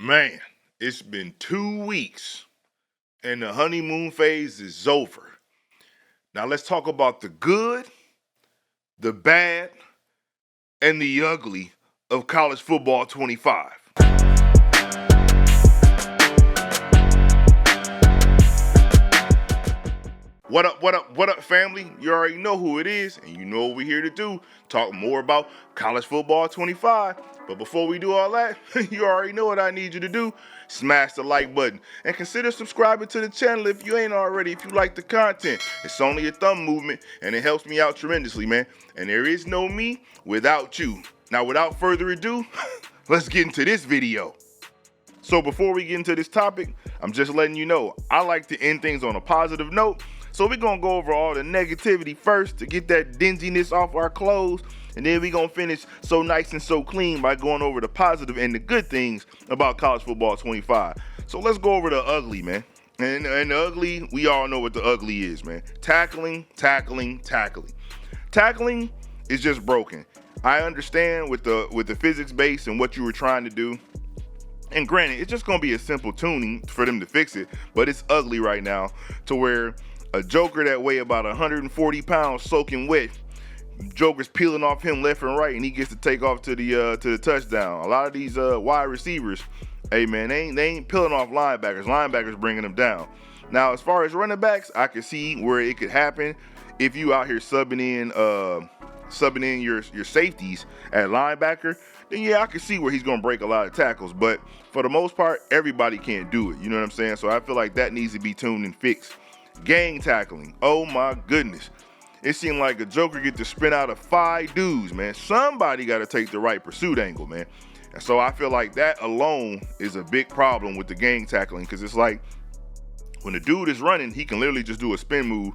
Man, it's been 2 weeks and the honeymoon phase is over. Now let's talk about the good, the bad, and the ugly of college football 25. What up, family? You already know who it is, and you know what we're here to do. Talk more about college football 25. But before we do all that, you already know what I need you to do. Smash the like button and consider subscribing to the channel if you ain't already, if you like the content. It's only a thumb movement, and it helps me out tremendously, man. And there is no me without you. Now, without further ado, let's get into this video. So before we get into this topic, I'm just letting you know, I like to end things on a positive note. So we're going to go over all the negativity first to get that dinginess off our clothes. And then we're going to finish so nice and so clean by going over the positive and the good things about college football 25. So let's go over the ugly, man. And the ugly, we all know what the ugly is, man. Tackling. Tackling is just broken. I understand with the physics base and what you were trying to do. And granted, it's just going to be a simple tuning for them to fix it. But it's ugly right now to where a joker that weigh about 140 pounds soaking wet, joker's peeling off him left and right, and he gets to take off to the touchdown. A lot of these wide receivers, hey man, they ain't peeling off linebackers. Linebackers bringing them down. Now, as far as running backs, I can see where it could happen if you out here subbing in your safeties at linebacker. Then yeah, I can see where he's gonna break a lot of tackles. But for the most part, everybody can't do it. You know what I'm saying? So I feel like that needs to be tuned and fixed. Gang tackling. Oh my goodness. It seemed like a joker get to spin out of 5 dudes, man. Somebody got to take the right pursuit angle, man. And so I feel like that alone is a big problem with the gang tackling, because it's like when the dude is running, he can literally just do a spin move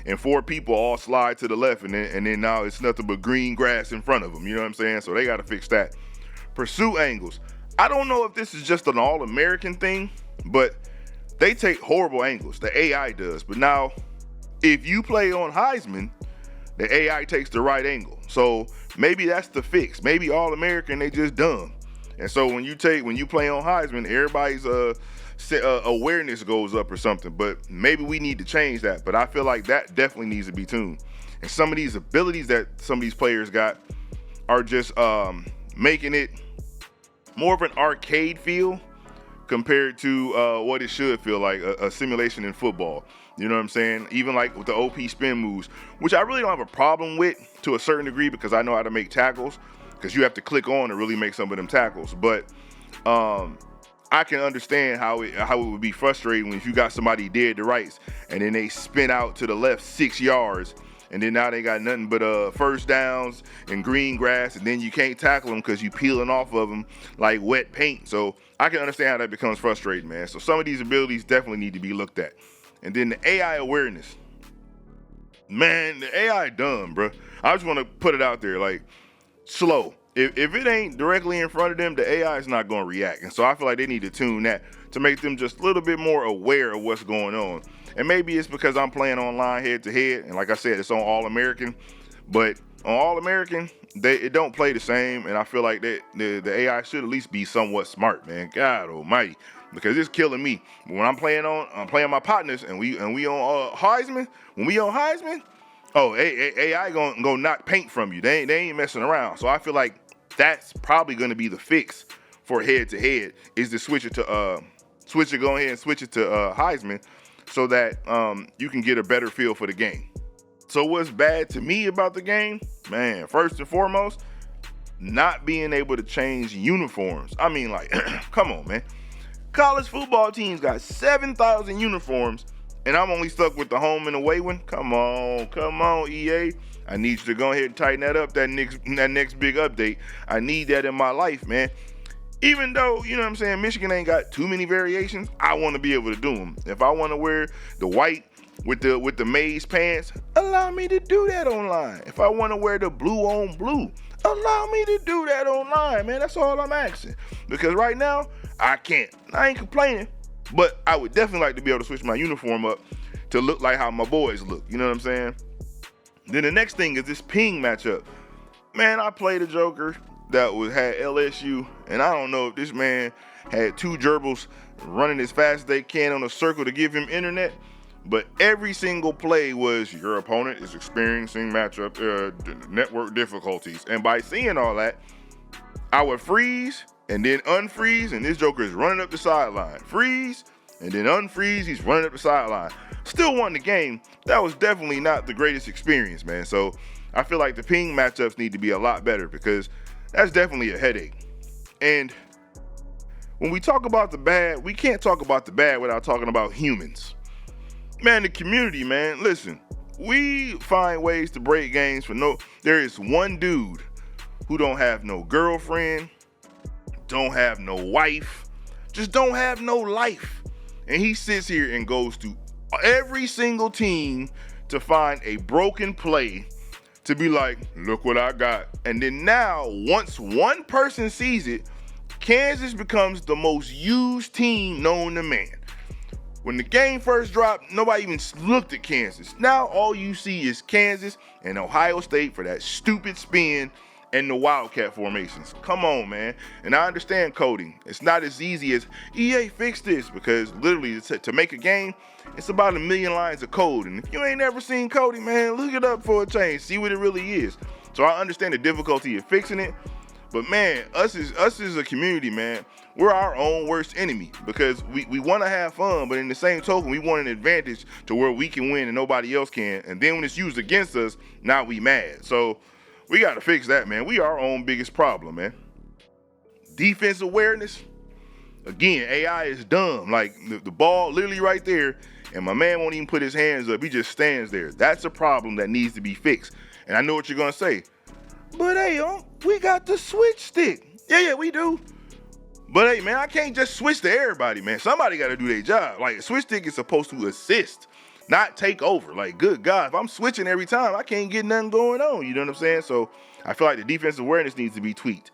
and 4 people all slide to the left, and then now it's nothing but green grass in front of them. You know what I'm saying? So they got to fix that. Pursuit angles. I don't know if this is just an all-American thing, but they take horrible angles. The AI does. But now, if you play on Heisman, the AI takes the right angle. So maybe that's the fix. Maybe All-American, they just dumb. And so when you play on Heisman, everybody's awareness goes up or something. But maybe we need to change that. But I feel like that definitely needs to be tuned. And some of these abilities that some of these players got are just making it more of an arcade feel compared to what it should feel like, a simulation in football. You know what I'm saying? Even like with the OP spin moves, which I really don't have a problem with to a certain degree, because I know how to make tackles, because you have to click on to really make some of them tackles. But I can understand how it would be frustrating if you got somebody dead to rights and then they spin out to the left 6 yards, and then now they got nothing but first downs and green grass, and then you can't tackle them because you peeling off of them like wet paint. So I can understand how that becomes frustrating, man. So some of these abilities definitely need to be looked at. And then the AI awareness. Man, the AI dumb, bro. I just want to put it out there, like, slow. If it ain't directly in front of them, the AI is not going to react. And so I feel like they need to tune that to make them just a little bit more aware of what's going on. And maybe it's because I'm playing online head-to-head, and like I said, it's on All-American. But on All-American, it don't play the same, and I feel like that the AI should at least be somewhat smart, man. God almighty. Because it's killing me. When I'm playing my partners, and we on Heisman, when we on Heisman, oh, AI gonna knock paint from you. They ain't messing around. So I feel like that's probably gonna be the fix for head-to-head, is to switch it to go ahead and switch it to Heisman, so that you can get a better feel for the game. So what's bad to me about the game, man, first and foremost, not being able to change uniforms. I mean, like, come on, man. College football teams got 7,000 uniforms, and I'm only stuck with the home and away one. Come on, EA. I need you to go ahead and tighten that up, that next big update. I need that in my life, man. Even though, you know what I'm saying, Michigan ain't got too many variations, I want to be able to do them. If I want to wear the white with the maize pants, allow me to do that online. If I want to wear the blue on blue, allow me to do that online, man. That's all I'm asking. Because right now, I can't. I ain't complaining, but I would definitely like to be able to switch my uniform up to look like how my boys look. You know what I'm saying? Then the next thing is this ping matchup. Man, I played a joker that had LSU, and I don't know if this man had two gerbils running as fast as they can on a circle to give him internet. But every single play was your opponent is experiencing network difficulties. And by seeing all that, I would freeze and then unfreeze, and this joker is running up the sideline. Freeze and then unfreeze, he's running up the sideline. Still won the game. That was definitely not the greatest experience, man. So I feel like the ping matchups need to be a lot better because that's definitely a headache. And when we talk about the bad, we can't talk about the bad without talking about humans. Man, the community, man, listen, we find ways to break games there is one dude who don't have no girlfriend, don't have no wife, just don't have no life. And he sits here and goes to every single team to find a broken play to be like, look what I got. And then now, once one person sees it, Kansas becomes the most used team known to man. When the game first dropped, nobody even looked at Kansas. Now all you see is Kansas and Ohio State for that stupid spin and the Wildcat formations. Come on, man. And I understand coding. It's not as easy as EA fix this, because literally to make a game, it's about 1 million lines of code. And if you ain't ever seen coding, man, look it up for a change. See what it really is. So I understand the difficulty of fixing it. But man, us as a community, man, we're our own worst enemy, because we want to have fun, but in the same token, we want an advantage to where we can win and nobody else can. And then when it's used against us, now we mad. So we got to fix that, man. We our own biggest problem, man. Defense awareness. Again, AI is dumb. Like the ball literally right there, and my man won't even put his hands up. He just stands there. That's a problem that needs to be fixed. And I know what you're going to say. But hey, we got the switch stick. Yeah, we do. But hey, man, I can't just switch to everybody, man. Somebody got to do their job. Like, a switch stick is supposed to assist, not take over. Like, good God, if I'm switching every time, I can't get nothing going on. You know what I'm saying? So I feel like the defensive awareness needs to be tweaked.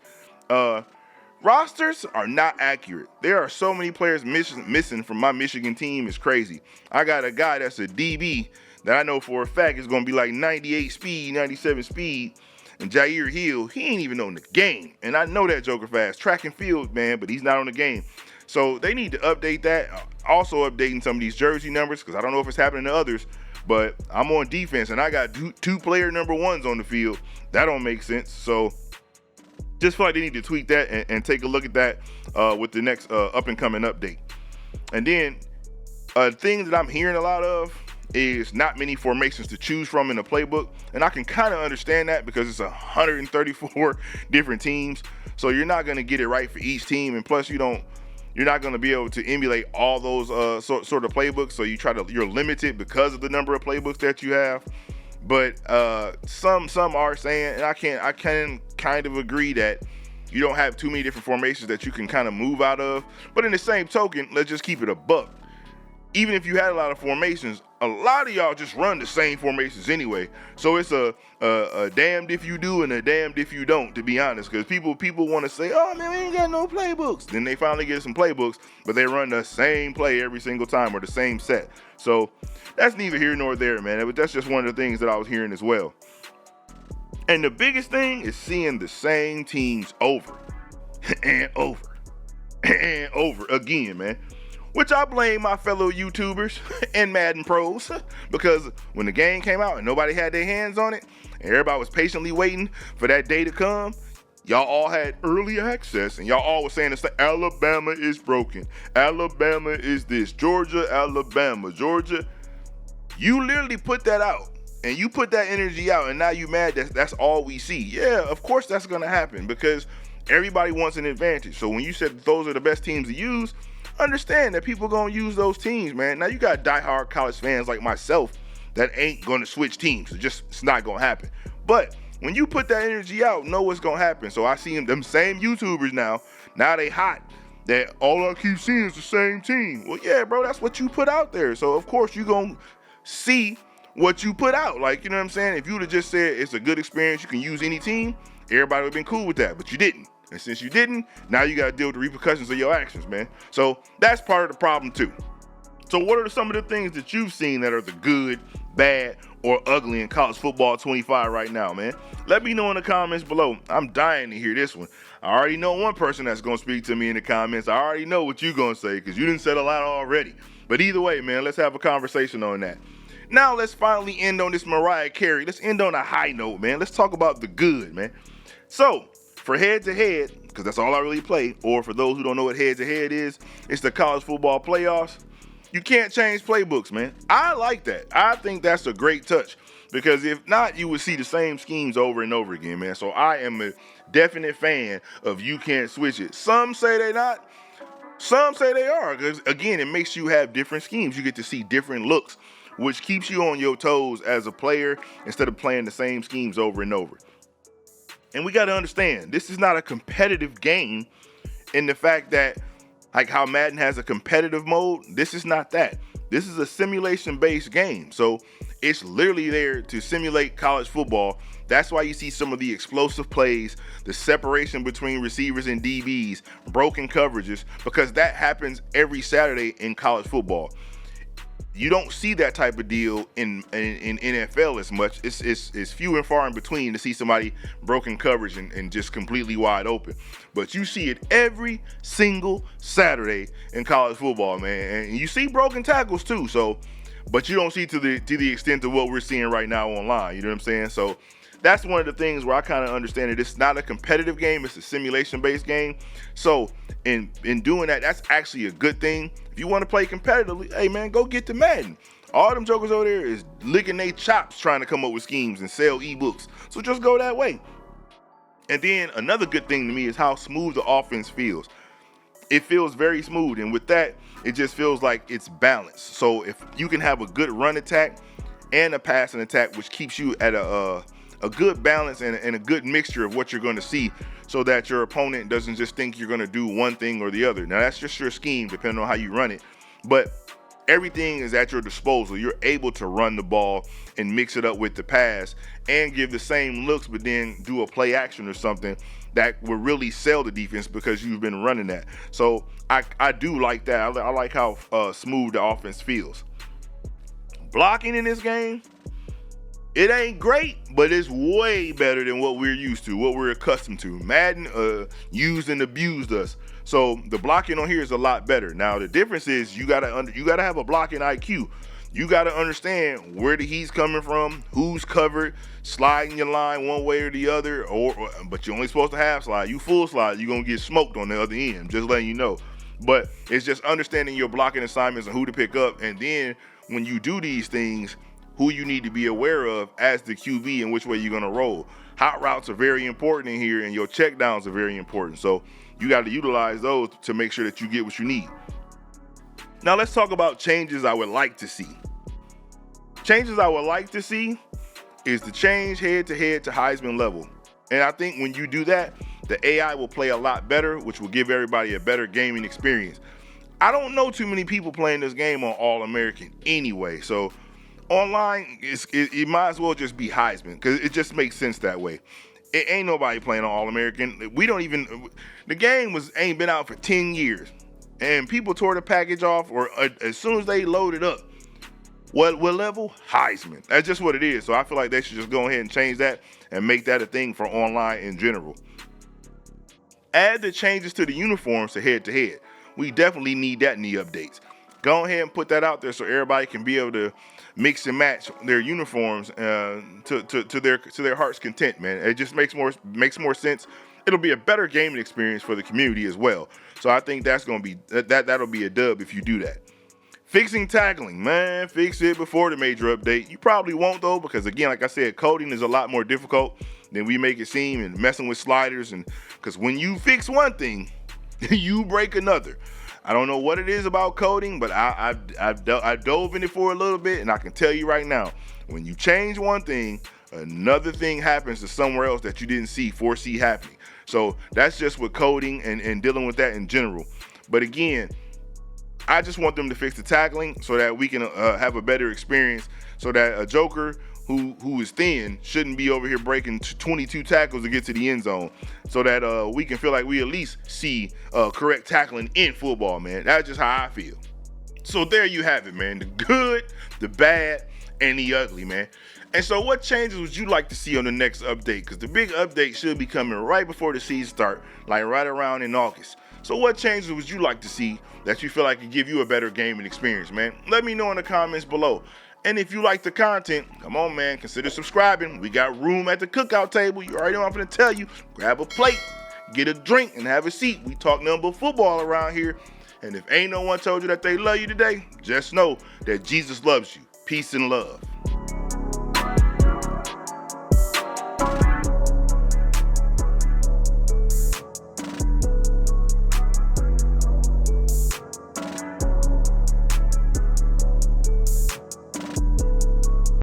Rosters are not accurate. There are so many players missing from my Michigan team. It's crazy. I got a guy that's a DB that I know for a fact is going to be like 98 speed, 97 speed. And Jair Hill, he ain't even on the game. And I know that joker fast. Track and field, man, but he's not on the game. So they need to update that. Also updating some of these jersey numbers, because I don't know if it's happening to others. But I'm on defense, and I got two player number ones on the field. That don't make sense. So just feel like they need to tweak that and take a look at that with the next up-and-coming update. And then a thing that I'm hearing a lot of is not many formations to choose from in the playbook. And I can kind of understand that, because it's 134 different teams. So you're not going to get it right for each team. And plus you're not going to be able to emulate all those sort of playbooks. So you're limited because of the number of playbooks that you have. But some are saying, and I can kind of agree, that you don't have too many different formations that you can kind of move out of. But in the same token, let's just keep it a buck. Even if you had a lot of formations, a lot of y'all just run the same formations anyway. So it's a damned if you do and a damned if you don't, to be honest. Because people want to say, oh man, we ain't got no playbooks. Then they finally get some playbooks, but they run the same play every single time, or the same set. So that's neither here nor there, man. But that's just one of the things that I was hearing as well. And the biggest thing is seeing the same teams over and over and over again, man. Which I blame my fellow YouTubers and Madden pros, because when the game came out and nobody had their hands on it, and everybody was patiently waiting for that day to come, y'all all had early access, and y'all all was saying, Alabama is broken. Alabama is this. Georgia, Alabama, Georgia. You literally put that out, and you put that energy out, and now you mad that that's all we see. Yeah, of course that's going to happen, because everybody wants an advantage. So when you said those are the best teams to use, understand that people gonna use those teams, man. Now you got diehard college fans like myself that ain't gonna switch teams. It's not gonna happen. But when you put that energy out, know what's gonna happen. So I see them same YouTubers now they hot, that all I keep seeing is the same team. Well, yeah, bro, that's what you put out there. So of course you gonna see what you put out. Like, you know what I'm saying? If you would have just said it's a good experience, you can use any team, everybody would have been cool with that, but you didn't. And since you didn't, now you got to deal with the repercussions of your actions, man. So that's part of the problem too. So what are some of the things that you've seen that are the good, bad, or ugly in college football 25 right now, man? Let me know in the comments below. I'm dying to hear this one. I already know one person that's going to speak to me in the comments. I already know what you're going to say because you didn't said a lot already. But either way, man, let's have a conversation on that. Now let's finally end on this Mariah Carey. Let's end on a high note, man. Let's talk about the good, man. So, for head-to-head, because that's all I really play, or for those who don't know what head-to-head is, it's the college football playoffs. You can't change playbooks, man. I like that. I think that's a great touch, because if not, you would see the same schemes over and over again, man. So I am a definite fan of you can't switch it. Some say they're not. Some say they are, because, again, it makes you have different schemes. You get to see different looks, which keeps you on your toes as a player instead of playing the same schemes over and over. And we got to understand, this is not a competitive game in the fact that, like how Madden has a competitive mode, this is not that. This is a simulation-based game. So it's literally there to simulate college football. That's why you see some of the explosive plays, the separation between receivers and DBs, broken coverages, because that happens every Saturday in college football. You don't see that type of deal in NFL as much. It's few and far in between to see somebody broken coverage and just completely wide open. But you see it every single Saturday in college football, man. And you see broken tackles too. So, but you don't see to the extent of what we're seeing right now online. You know what I'm saying? So that's one of the things where I kind of understand it. It's not a competitive game. It's a simulation-based game. So in doing that, that's actually a good thing. If you want to play competitively, hey, man, go get the Madden. All them jokers over there is licking their chops trying to come up with schemes and sell ebooks. So just go that way. And then another good thing to me is how smooth the offense feels. It feels very smooth. And with that, it just feels like it's balanced. So if you can have a good run attack and a passing attack, which keeps you at a good balance and a good mixture of what you're going to see, so that your opponent doesn't just think you're going to do one thing or the other. Now, that's just your scheme, depending on how you run it. But everything is at your disposal. You're able to run the ball and mix it up with the pass and give the same looks, but then do a play action or something that will really sell the defense because you've been running that. So I do like that. I like how smooth the offense feels. Blocking in this game, it ain't great, but it's way better than what we're used to, what we're accustomed to. Madden used and abused us. So the blocking on here is a lot better. Now the difference is you gotta have a blocking IQ. You gotta understand where the heat's coming from, who's covered, sliding your line one way or the other, but you're only supposed to half slide. You full slide, you're gonna get smoked on the other end, just letting you know. But it's just understanding your blocking assignments and who to pick up, and then when you do these things, who you need to be aware of as the QB and which way you're going to roll. Hot routes are very important in here, and your check downs are very important. So you got to utilize those to make sure that you get what you need. Now let's talk about changes I would like to see. Changes I would like to see is to change head-to-head to Heisman level. And I think when you do that, the AI will play a lot better, which will give everybody a better gaming experience. I don't know too many people playing this game on All-American anyway, so online, it might as well just be Heisman because it just makes sense that way. It ain't nobody playing on All-American. The game ain't been out for 10 years. And people tore the package off, or as soon as they load it up, what level? Heisman. That's just what it is. So I feel like they should just go ahead and change that and make that a thing for online in general. Add the changes to the uniforms to head-to-head. We definitely need that in the updates. Go ahead and put that out there so everybody can be able to mix and match their uniforms to their heart's content, man. It just makes more sense. It'll be a better gaming experience for the community as well. So I think that'll be a dub if you do that. Fixing tackling, man, fix it before the major update. You probably won't though, because again, like I said, coding is a lot more difficult than we make it seem, and messing with sliders, and because when you fix one thing, you break another. I don't know what it is about coding, but I dove in it for a little bit, and I can tell you right now, when you change one thing, another thing happens to somewhere else that you didn't foresee happening. So that's just with coding and dealing with that in general. But again, I just want them to fix the tackling so that we can have a better experience, so that a joker who is thin shouldn't be over here breaking 22 tackles to get to the end zone, so that we can feel like we at least see correct tackling in football, man. That's just how I feel. So there you have it, man. The good, the bad, and he ugly, man. And so what changes would you like to see on the next update? Because the big update should be coming right before the season start, like right around in August. So what changes would you like to see that you feel like could give you a better gaming experience, man? Let me know in the comments below. And if you like the content, come on, man, consider subscribing. We got room at the cookout table. You already know I'm going to tell you. Grab a plate, get a drink, and have a seat. We talk nothing but football around here. And if ain't no one told you that they love you today, just know that Jesus loves you. Peace and love.